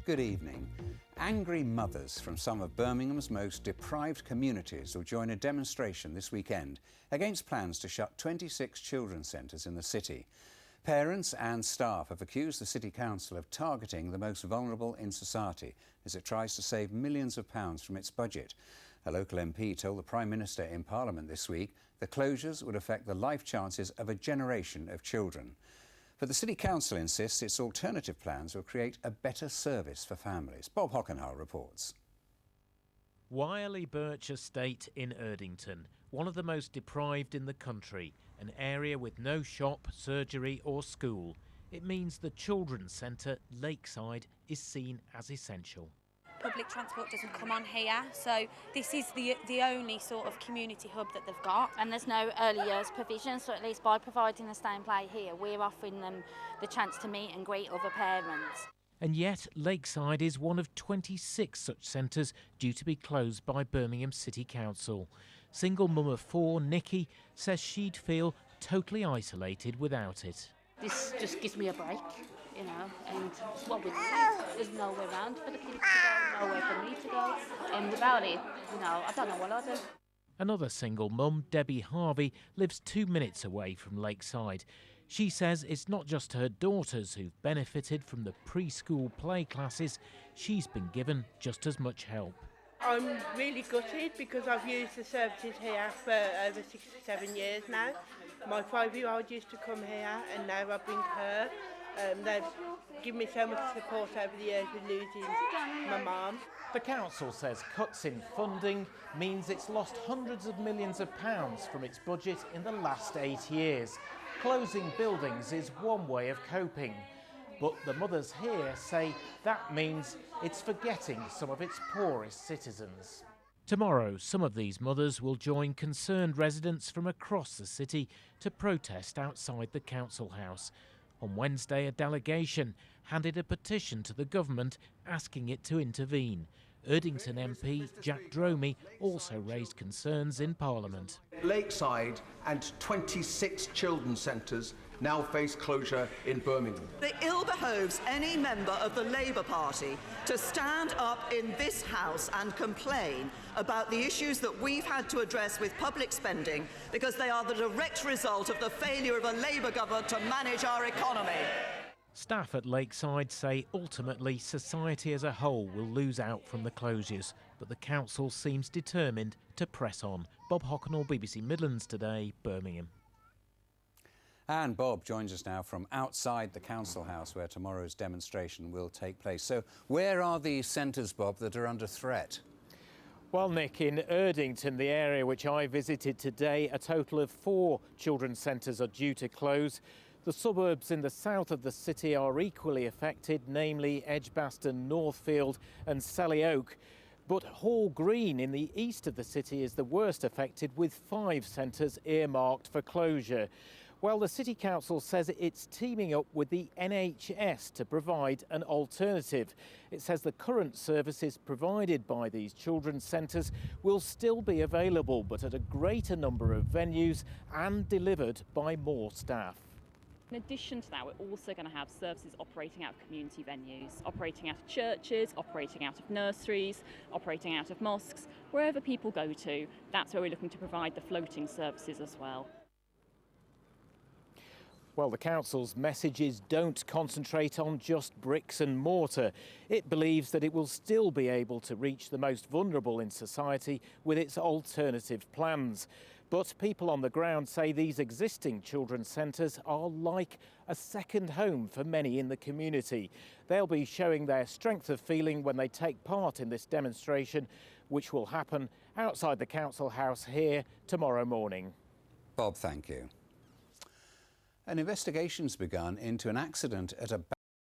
Good evening. Angry mothers from some of Birmingham's most deprived communities will join a demonstration this weekend against plans to shut 26 children's centres in the city. Parents and staff have accused the City Council of targeting the most vulnerable in society as it tries to save millions of pounds from its budget. A local MP told the Prime Minister in Parliament this week the closures would affect the life chances of a generation of children. But the City Council insists its alternative plans will create a better service for families. Bob Hockenhall reports. Wiley Birch Estate in Erdington, one of the most deprived in the country, an area with no shop, surgery or school. It means the children's centre, Lakeside, is seen as essential. Public transport doesn't come on here, so this is the only sort of community hub that they've got. And there's no early years provision, so at least by providing a stay and play here, we're offering them the chance to meet and greet other parents. And yet Lakeside is one of 26 such centres due to be closed by Birmingham City Council. Single mum of 4, Nikki, says she'd feel totally isolated without it. This just gives me a break, you know, and it's what we need. There's nowhere around for the kids to go, nowhere for me to go, and without it, you know, I don't know what I'll do. Another single mum, Debbie Harvey, lives 2 minutes away from Lakeside. She says it's not just her daughters who've benefited from the preschool play classes, she's been given just as much help. I'm really gutted because I've used the services here for over 6 or 7 years now. My 5-year-old used to come here and now I bring her. They've given me so much support over the years with losing my mum. The council says cuts in funding means it's lost hundreds of millions of pounds from its budget in the last 8 years. Closing buildings is one way of coping. But the mothers here say that means it's forgetting some of its poorest citizens. Tomorrow, some of these mothers will join concerned residents from across the city to protest outside the council house. On Wednesday, a delegation handed a petition to the government asking it to intervene. Erdington MP Jack Dromey also raised concerns in Parliament. Lakeside and 26 children's centres now face closure in Birmingham. It ill behoves any member of the Labour Party to stand up in this House and complain about the issues that we've had to address with public spending because they are the direct result of the failure of a Labour government to manage our economy. Staff at Lakeside say ultimately society as a whole will lose out from the closures, but the council seems determined to press on. Bob Hockenhall, BBC Midlands Today, Birmingham. And Bob joins us now from outside the council house where tomorrow's demonstration will take place. So where are these centres, Bob, that are under threat? Well, Nick, in Erdington, the area which I visited today, a total of 4 children's centres are due to close. The suburbs in the south of the city are equally affected, namely Edgbaston, Northfield and Selly Oak. But Hall Green in the east of the city is the worst affected, with 5 centres earmarked for closure. Well, the City Council says it's teaming up with the NHS to provide an alternative. It says the current services provided by these children's centres will still be available, but at a greater number of venues and delivered by more staff. In addition to that, we're also going to have services operating out of community venues, operating out of churches, operating out of nurseries, operating out of mosques. Wherever people go to, that's where we're looking to provide the floating services as well. Well, the council's message is don't concentrate on just bricks and mortar. It believes that it will still be able to reach the most vulnerable in society with its alternative plans. But people on the ground say these existing children's centres are like a second home for many in the community. They'll be showing their strength of feeling when they take part in this demonstration, which will happen outside the council house here tomorrow morning. Bob, thank you. An investigation's begun into an accident at a